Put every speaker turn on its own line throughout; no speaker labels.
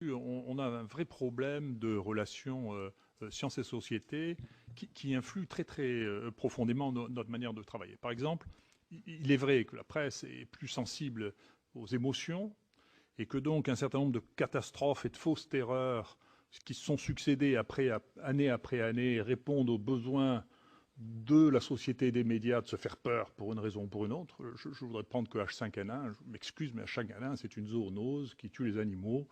là-dessus, on a un vrai problème de relation sciences et société qui influe très très profondément notre manière de travailler. Par exemple, il est vrai que la presse est plus sensible aux émotions et que donc un certain nombre de catastrophes et de fausses terreurs qui se sont succédées après année répondent aux besoins de la société et des médias de se faire peur pour une raison ou pour une autre. Je voudrais prendre que H5N1, je m'excuse, mais H5N1, c'est une zoonose qui tue les animaux.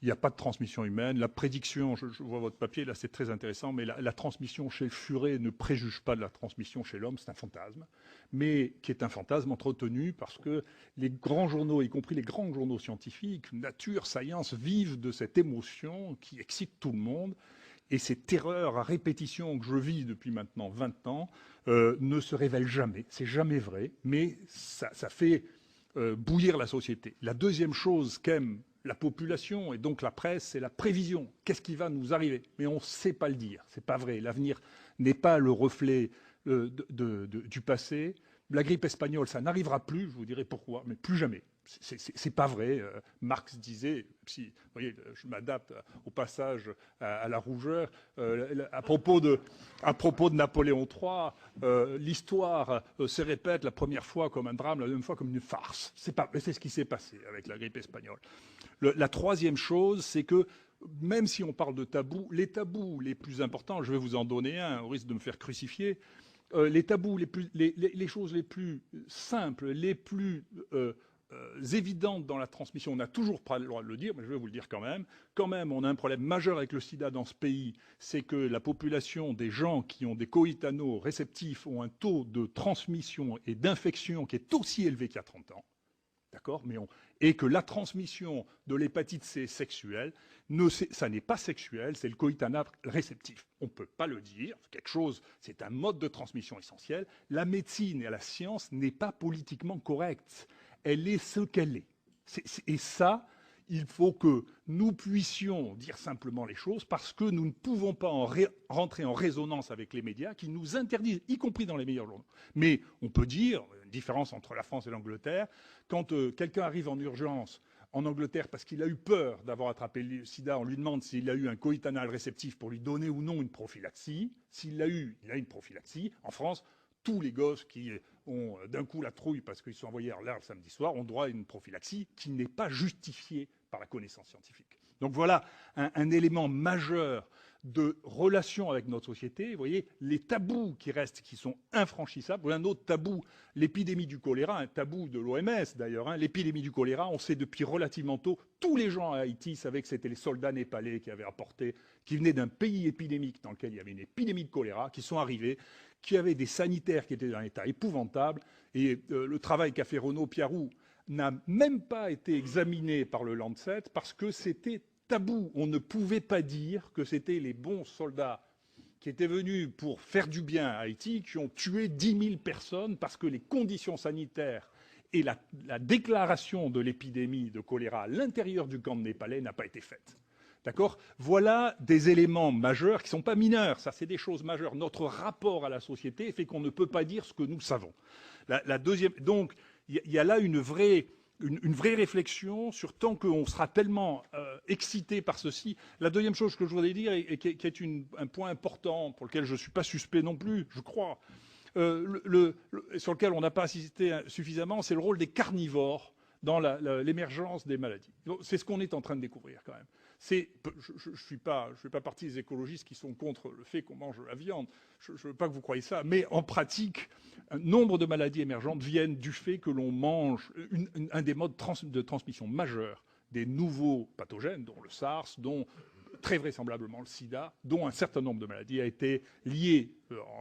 Il n'y a pas de transmission humaine. La prédiction, je vois votre papier, là c'est très intéressant, mais la transmission chez le furet ne préjuge pas de la transmission chez l'homme, c'est un fantasme, mais qui est un fantasme entretenu parce que les grands journaux, y compris les grands journaux scientifiques, Nature, Science, vivent de cette émotion qui excite tout le monde. Et ces terreurs à répétition que je vis depuis maintenant 20 ans ne se révèlent jamais. C'est jamais vrai, mais ça fait bouillir la société. La deuxième chose qu'aime la population et donc la presse, c'est la prévision. Qu'est-ce qui va nous arriver? Mais on ne sait pas le dire. C'est pas vrai. L'avenir n'est pas le reflet du passé. La grippe espagnole, ça n'arrivera plus. Je vous dirai pourquoi, mais plus jamais. C'est pas vrai. Marx disait, si, vous voyez, je m'adapte au passage à la rougeur, à propos de Napoléon III, l'histoire se répète la première fois comme un drame, la deuxième fois comme une farce. C'est ce qui s'est passé avec la grippe espagnole. La troisième chose, c'est que même si on parle de tabous, les tabous les plus importants, je vais vous en donner un, au risque de me faire crucifier, les tabous, les choses les plus simples, les plus évidentes dans la transmission, on n'a toujours pas le droit de le dire, mais je vais vous le dire quand même. Quand même, on a un problème majeur avec le sida dans ce pays, c'est que la population des gens qui ont des coïtanos réceptifs ont un taux de transmission et d'infection qui est aussi élevé qu'il y a 30 ans. D'accord, et que la transmission de l'hépatite C sexuelle, ça n'est pas sexuel, c'est le coïtanat réceptif. On ne peut pas le dire, c'est un mode de transmission essentiel. La médecine et la science n'est pas politiquement correcte. Elle est ce qu'elle est. Et ça, il faut que nous puissions dire simplement les choses parce que nous ne pouvons pas rentrer en résonance avec les médias qui nous interdisent, y compris dans les meilleurs journaux. Mais on peut dire, une différence entre la France et l'Angleterre, quand quelqu'un arrive en urgence en Angleterre parce qu'il a eu peur d'avoir attrapé le sida, on lui demande s'il a eu un coïtanal réceptif pour lui donner ou non une prophylaxie. S'il l'a eu, il a une prophylaxie. En France, tous les gosses qui ont d'un coup la trouille parce qu'ils sont envoyés en l'air le samedi soir ont droit à une prophylaxie qui n'est pas justifiée par la connaissance scientifique. Donc voilà un élément majeur de relation avec notre société. Vous voyez, les tabous qui restent, qui sont infranchissables. Voilà un autre tabou, l'épidémie du choléra, un tabou de l'OMS d'ailleurs. L'épidémie du choléra, on sait depuis relativement tôt, tous les gens à Haïti savaient que c'était les soldats népalais qui avaient apporté, qui venaient d'un pays épidémique dans lequel il y avait une épidémie de choléra, qui sont arrivés, qui avaient des sanitaires qui étaient dans un état épouvantable. Et le travail qu'a fait Renaud Piarou n'a même pas été examiné par le Lancet parce que c'était tabou. On ne pouvait pas dire que c'était les bons soldats qui étaient venus pour faire du bien à Haïti qui ont tué 10 000 personnes parce que les conditions sanitaires et la déclaration de l'épidémie de choléra à l'intérieur du camp de népalais n'a pas été faite. D'accord? Voilà des éléments majeurs qui ne sont pas mineurs. Ça, c'est des choses majeures. Notre rapport à la société fait qu'on ne peut pas dire ce que nous savons. La deuxième, donc, il y a là une vraie réflexion sur tant qu'on sera tellement excité par ceci. La deuxième chose que je voudrais dire, et qui est un point important pour lequel je ne suis pas suspect non plus, je crois, sur lequel on n'a pas insisté suffisamment, c'est le rôle des carnivores dans l'émergence des maladies. C'est ce qu'on est en train de découvrir quand même. Je ne fais pas partie des écologistes qui sont contre le fait qu'on mange la viande. Je ne veux pas que vous croyiez ça. Mais en pratique, un nombre de maladies émergentes viennent du fait que l'on mange un des modes de transmission majeurs des nouveaux pathogènes, dont le SARS, dont très vraisemblablement le sida, dont un certain nombre de maladies a été lié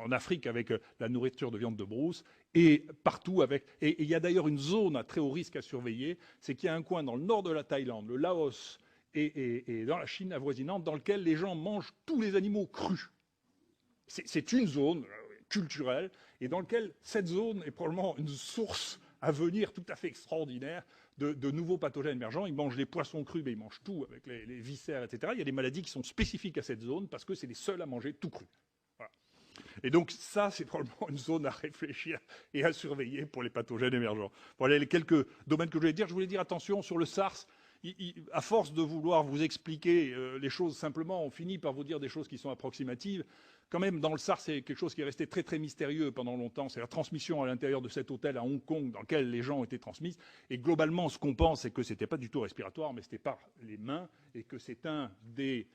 en Afrique avec la nourriture de viande de brousse et partout avec... Et il y a d'ailleurs une zone à très haut risque à surveiller, c'est qu'il y a un coin dans le nord de la Thaïlande, le Laos et dans la Chine avoisinante, dans lequel les gens mangent tous les animaux crus. C'est une zone culturelle et dans laquelle cette zone est probablement une source à venir tout à fait extraordinaire de nouveaux pathogènes émergents. Ils mangent les poissons crus, mais ils mangent tout avec les viscères, etc. Il y a des maladies qui sont spécifiques à cette zone parce que c'est les seuls à manger tout cru. Voilà. Et donc ça, c'est probablement une zone à réfléchir et à surveiller pour les pathogènes émergents. Voilà les quelques domaines que je voulais dire. Je voulais dire attention sur le SARS. à force de vouloir vous expliquer les choses simplement, on finit par vous dire des choses qui sont approximatives. Quand même, dans le SARS, c'est quelque chose qui est resté très très mystérieux pendant longtemps. C'est la transmission à l'intérieur de cet hôtel à Hong Kong dans lequel les gens ont été transmis. Et globalement, ce qu'on pense, c'est que c'était pas du tout respiratoire, mais c'était par les mains, et que c'est un des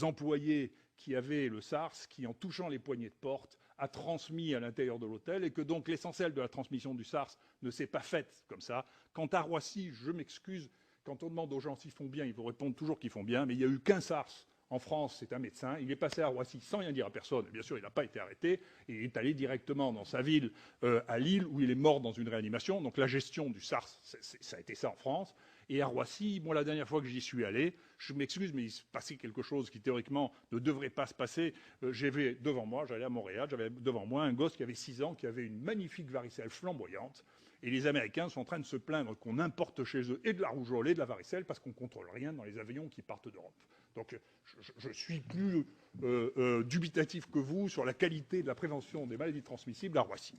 employés qui avait le SARS qui, en touchant les poignées de porte, a transmis à l'intérieur de l'hôtel, et que donc l'essentiel de la transmission du SARS ne s'est pas faite comme ça. Quant à Roissy, je m'excuse, quand on demande aux gens s'ils font bien, ils vous répondent toujours qu'ils font bien, mais il n'y a eu qu'un SARS en France, c'est un médecin. Il est passé à Roissy sans rien dire à personne. Bien sûr, il n'a pas été arrêté. Et il est allé directement dans sa ville, à Lille, où il est mort dans une réanimation. Donc la gestion du SARS, ça a été ça en France. Et à Roissy, bon, la dernière fois que j'y suis allé, je m'excuse, mais il se passait quelque chose qui théoriquement ne devrait pas se passer. J'avais devant moi, j'allais à Montréal, j'avais devant moi un gosse qui avait 6 ans, qui avait une magnifique varicelle flamboyante. Et les Américains sont en train de se plaindre qu'on importe chez eux et de la rougeole et de la varicelle parce qu'on ne contrôle rien dans les avions qui partent d'Europe. Donc je suis plus dubitatif que vous sur la qualité de la prévention des maladies transmissibles à Roissy.